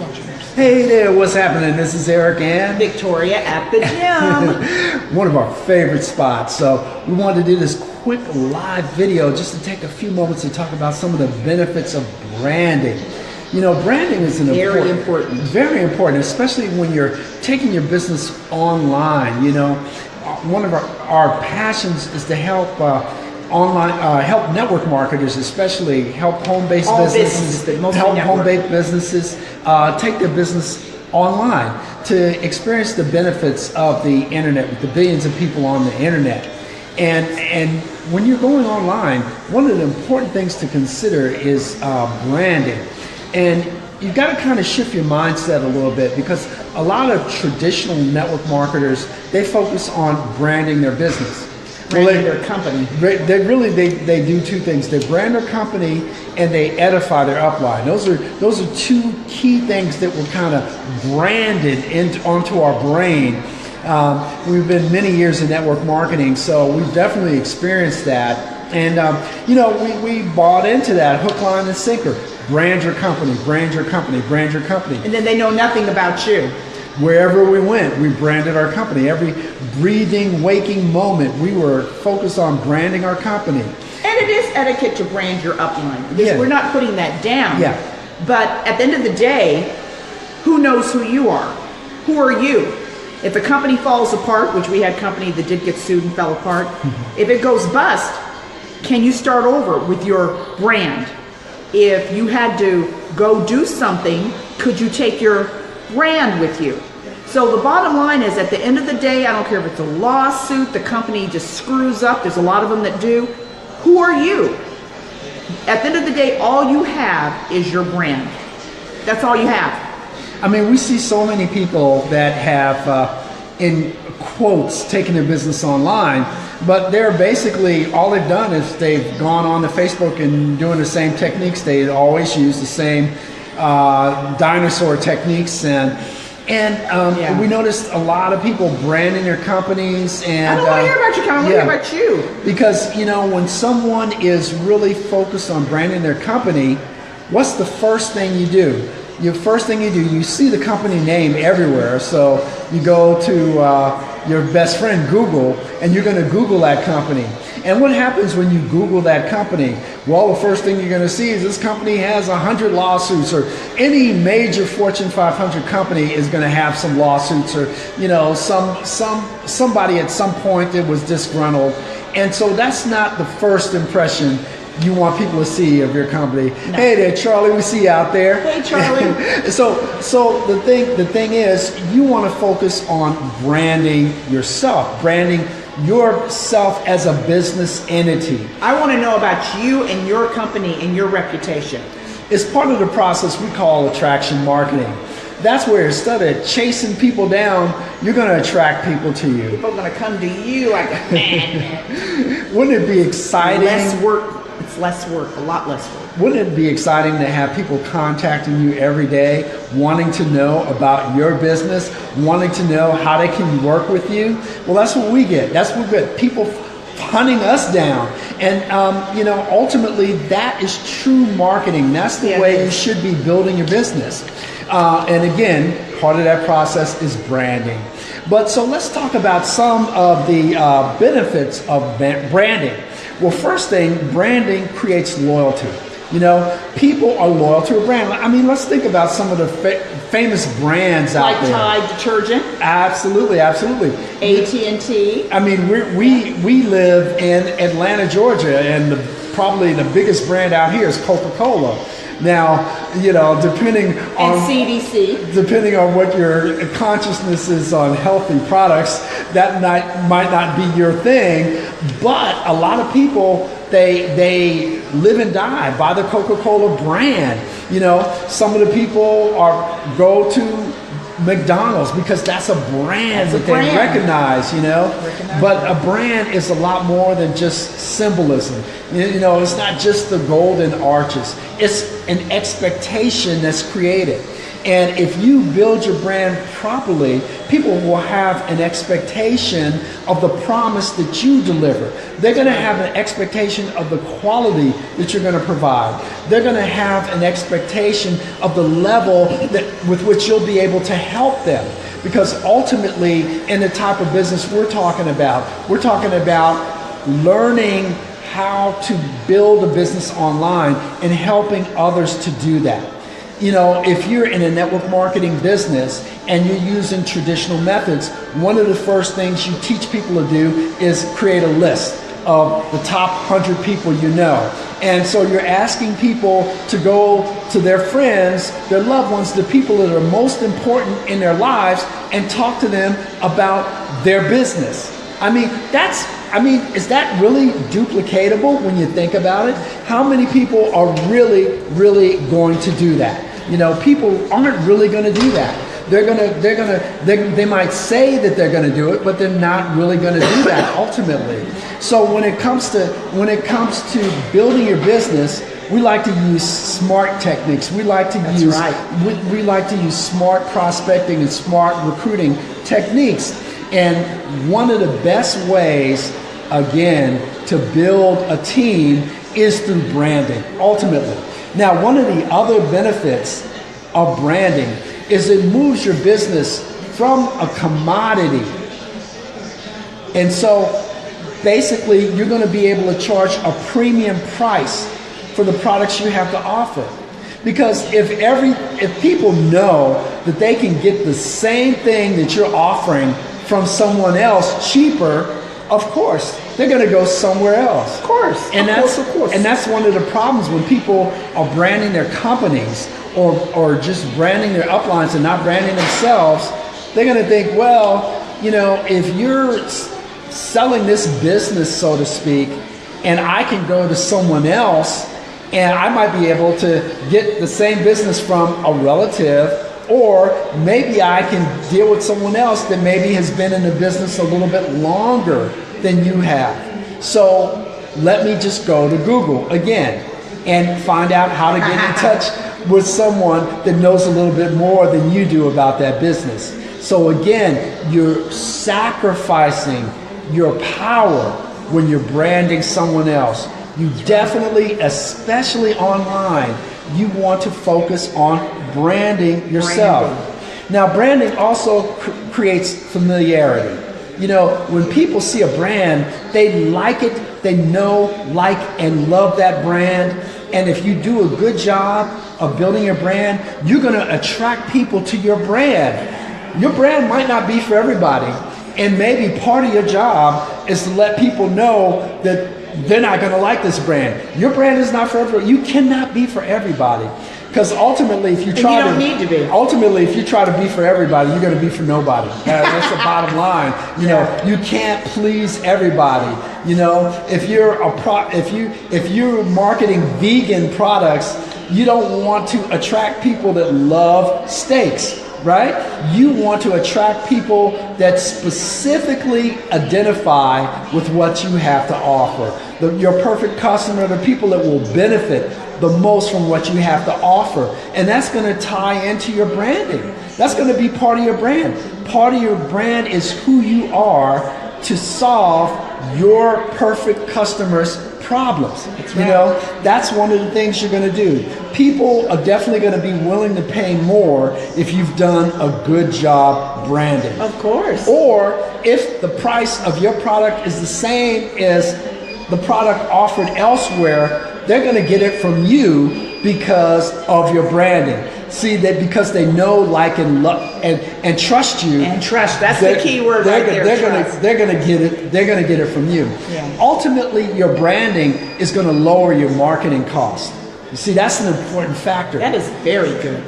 watchers. Hey there, what's happening? This is Eric and Victoria at the gym. one of our favorite spots. So we wanted to do this quick live video just to take a few moments to talk about some of the benefits of branding. You know, branding is very important. Very important, especially when you're taking your business online. You know, one of our passions is to help help network marketers, especially help home-based businesses, help home-based businesses take their business online to experience the benefits of the internet with the billions of people on the internet. And when you're going online, one of the important things to consider is branding. And you've got to kind of shift your mindset a little bit, because a lot of traditional network marketers, they focus on branding their business. Branding their company. They do two things. They brand their company and they edify their upline. Those are two key things that were kind of branded onto our brain. We've been many years in network marketing, so we've definitely experienced that. And you know, we bought into that hook, line, and sinker. Brand your company, brand your company, brand your company. And then they know nothing about you. Wherever we went, we branded our company. Every breathing, waking moment, we were focused on branding our company. And it is etiquette to brand your upline, because we're not putting that down. Yeah. But at the end of the day, who knows who you are? Who are you? If a company falls apart, which we had a company that did get sued and fell apart, if it goes bust, can you start over with your brand? If you had to go do something, could you take your brand with you? So the bottom line is, at the end of the day, I don't care if it's a lawsuit, the company just screws up, there's a lot of them that do. Who are you? At the end of the day, all you have is your brand. That's all you have. I mean, we see so many people that have, in quotes, taken their business online, but they're basically, all they've done is they've gone on to Facebook and doing the same techniques. They always use the same dinosaur techniques, and we noticed a lot of people branding their companies. And I don't want to hear about your company, I want to hear about you. Because, you know, when someone is really focused on branding their company, what's the first thing you do? First thing you do, you see the company name everywhere. So you go to your best friend Google, and you're going to Google that company. And what happens when you Google that company? Well, the first thing you're going to see is this company has 100 lawsuits, or any major Fortune 500 company is going to have some lawsuits, or, you know, somebody at some point that was disgruntled. And so that's not the first impression you want people to see of your company. No. Hey there, Charlie, we see you out there. Hey, Charlie. So the thing is, you want to focus on branding yourself, branding yourself as a business entity. I want to know about you and your company and your reputation. It's part of the process we call attraction marketing. That's where, instead of chasing people down, you're going to attract people to you. People are going to come to you like a man. Wouldn't it be exciting? Less work. It's less work, a lot less work. Wouldn't it be exciting to have people contacting you every day, wanting to know about your business, wanting to know how they can work with you? Well, that's what we get. That's what we get. People hunting us down. And, you know, ultimately, that is true marketing. That's the way you should be building your business. And again, part of that process is branding. But so let's talk about some of the benefits of branding. Well, first thing, branding creates loyalty. You know, people are loyal to a brand. I mean, let's think about some of the famous brands out there. Like Tide detergent. Absolutely, absolutely. AT&T. I mean, we live in Atlanta, Georgia, and probably the biggest brand out here is Coca-Cola. Now, you know, depending on CDC, depending on what your consciousness is on healthy products, that might not be your thing. But a lot of people, they live and die by the Coca-Cola brand. You know, some of the people go to McDonald's because that's a brand that they recognize, you know. But a brand is a lot more than just symbolism. You know, it's not just the golden arches. It's an expectation that's created. And if you build your brand properly, people will have an expectation of the promise that you deliver. They're going to have an expectation of the quality that you're going to provide. They're going to have an expectation of the level with which you'll be able to help them. Because ultimately, in the type of business we're talking about learning how to build a business online and helping others to do that. You know, if you're in a network marketing business and you're using traditional methods, one of the first things you teach people to do is create a list of the top 100 people you know. And so you're asking people to go to their friends, their loved ones, the people that are most important in their lives, and talk to them about their business. Is that really duplicatable when you think about it? How many people are really going to do that? You know, people aren't really going to do that. They might say that they're going to do it, but they're not really going to do that ultimately. So when it comes to building your business, we like to use smart techniques. We like to we like to use smart prospecting and smart recruiting techniques. And one of the best ways, again, to build a team is through branding, ultimately. Now, one of the other benefits of branding is it moves your business from a commodity. And so, basically, you're going to be able to charge a premium price for the products you have to offer. Because if people know that they can get the same thing that you're offering from someone else cheaper, of course, they're going to go somewhere else. Of course. And that's one of the problems when people are branding their companies or just branding their uplines and not branding themselves. They're going to think, well, you know, if you're selling this business, so to speak, and I can go to someone else and I might be able to get the same business from a relative, or maybe I can deal with someone else that maybe has been in the business a little bit longer than you have. So let me just go to Google again and find out how to get in touch with someone that knows a little bit more than you do about that business. So again, you're sacrificing your power when you're branding someone else. You definitely, especially online, you want to focus on branding yourself. Now, branding also creates familiarity. You know, when people see a brand, they like it, they know, like, and love that brand. And if you do a good job of building your brand, you're going to attract people to your brand. Your brand might not be for everybody. And maybe part of your job is to let people know that they're not going to like this brand. Your brand is not for everybody. You cannot be for everybody. Because ultimately, if you try ultimately, if you try to be for everybody, you're going to be for nobody. That's the bottom line. You know, you can't please everybody. You know, if you're marketing vegan products, you don't want to attract people that love steaks, right? You want to attract people that specifically identify with what you have to offer. Your perfect customer, the people that will benefit the most from what you have to offer. And that's going to tie into your branding. That's going to be part of your brand. Part of your brand is who you are to solve your perfect customer's problems. You know, that's one of the things you're going to do. People are definitely going to be willing to pay more if you've done a good job branding. Of course. Or if the price of your product is the same as the product offered elsewhere, they're going to get it from you because of your branding. See, that because they know, like, and love and trust you. And trust. That's the key word right there. They're going to get it. They're going to get it from you. Yeah. Ultimately, your branding is going to lower your marketing costs. You see, that's an important factor. That is very good.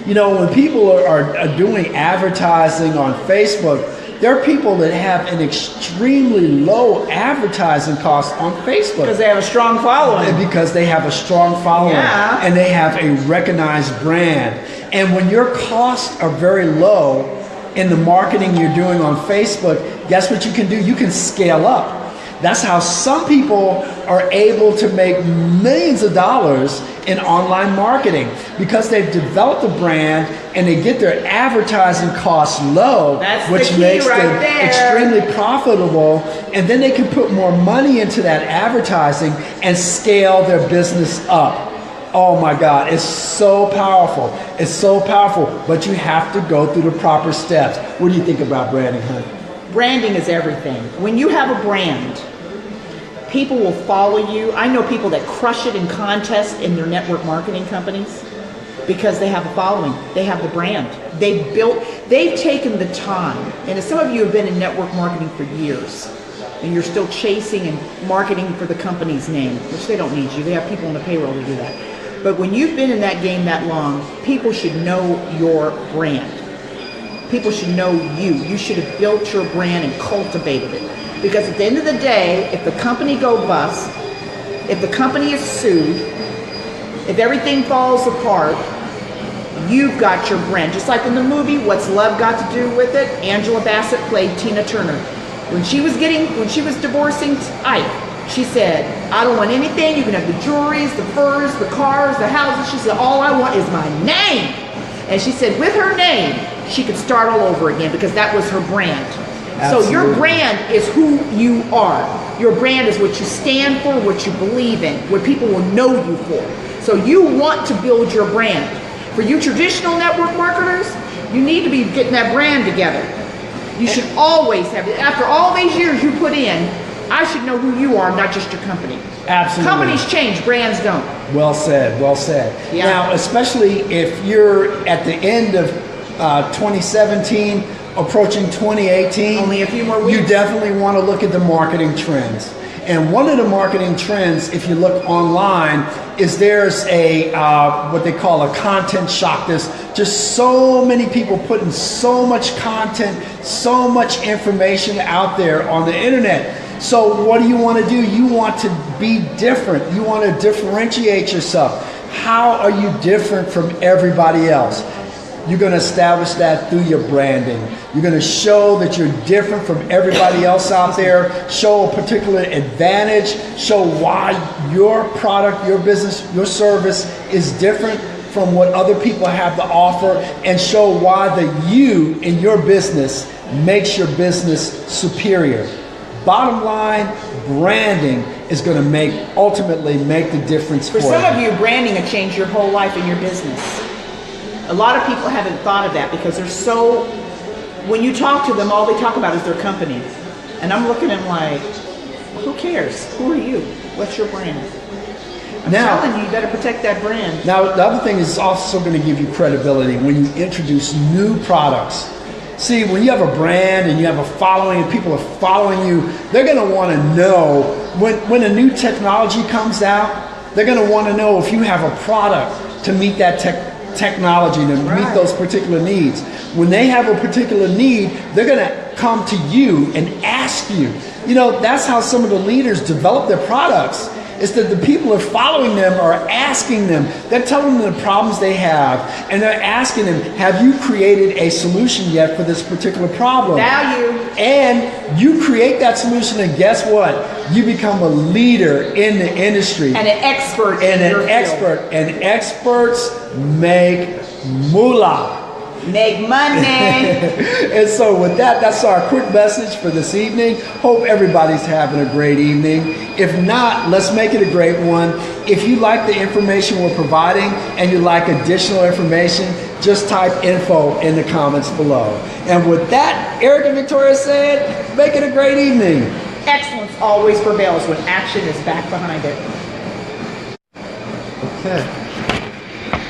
You know, when people are doing advertising on Facebook, there are people that have an extremely low advertising cost on Facebook. Because they have a strong following. Because they have a strong following. Yeah. And they have a recognized brand. And when your costs are very low in the marketing you're doing on Facebook, guess what you can do? You can scale up. That's how some people are able to make millions of dollars in online marketing, because they've developed a brand and they get their advertising costs low, which makes them extremely profitable, and then they can put more money into that advertising and scale their business up. Oh my God, it's so powerful. It's so powerful, but you have to go through the proper steps. What do you think about branding, honey? Branding is everything. When you have a brand, people will follow you. I know people that crush it in contests in their network marketing companies because they have a following. They have the brand. They've taken the time. And some of you have been in network marketing for years, and you're still chasing and marketing for the company's name, which they don't need you. They have people on the payroll to do that. But when you've been in that game that long, people should know your brand. People should know you. You should have built your brand and cultivated it. Because at the end of the day, if the company go bust, if the company is sued, if everything falls apart, you've got your brand. Just like in the movie, What's Love Got to Do with It? Angela Bassett played Tina Turner. When she was divorcing Ike, she said, I don't want anything. You can have the jewelries, the furs, the cars, the houses. She said, all I want is my name. And she said, with her name, she could start all over again because that was her brand. Absolutely. So your brand is who you are. Your brand is what you stand for, what you believe in, what people will know you for. So you want to build your brand. For you traditional network marketers, you need to be getting that brand together. You should always have it. After all these years you put in, I should know who you are, not just your company. Absolutely. Companies change, brands don't. Well said, well said. Yeah. Now, especially if you're at the end of 2017, approaching 2018, only a few more weeks. You definitely want to look at the marketing trends. And one of the marketing trends, if you look online, is there's a what they call a content shock. There's just so many people putting so much content, so much information out there on the internet. So what do you want to do? You want to be different. You want to differentiate yourself. How are you different from everybody else? You're going to establish that through your branding. You're going to show that you're different from everybody else out there, show a particular advantage, show why your product, your business, your service is different from what other people have to offer, and show why the you in your business makes your business superior. Bottom line, branding is going to ultimately make the difference for you. For some of you, branding will change your whole life in your business. A lot of people haven't thought of that because they're so, when you talk to them, all they talk about is their company. And I'm looking at them like, who cares? Who are you? What's your brand? I'm telling you, you better protect that brand. Now, the other thing is also going to give you credibility when you introduce new products. See, when you have a brand and you have a following and people are following you, they're going to want to know when a new technology comes out, they're going to want to know if you have a product to meet that technology, to meet those particular needs. When they have a particular need, they're going to come to you and ask you. You know, that's how some of the leaders develop their products. It's that the people who are following them are asking them. They're telling them the problems they have, and they're asking them, have you created a solution yet for this particular problem? Value. And you create that solution, and guess what? You become a leader in the industry. And an expert. And experts make moolah. Make money. And so with that, that's our quick message for this evening. Hope everybody's having a great evening. If not, let's make it a great one. If you like the information we're providing and you like additional information, just type info in the comments below. And with that, Eric and Victoria said, make it a great evening. Excellence always prevails when action is back behind it. Okay.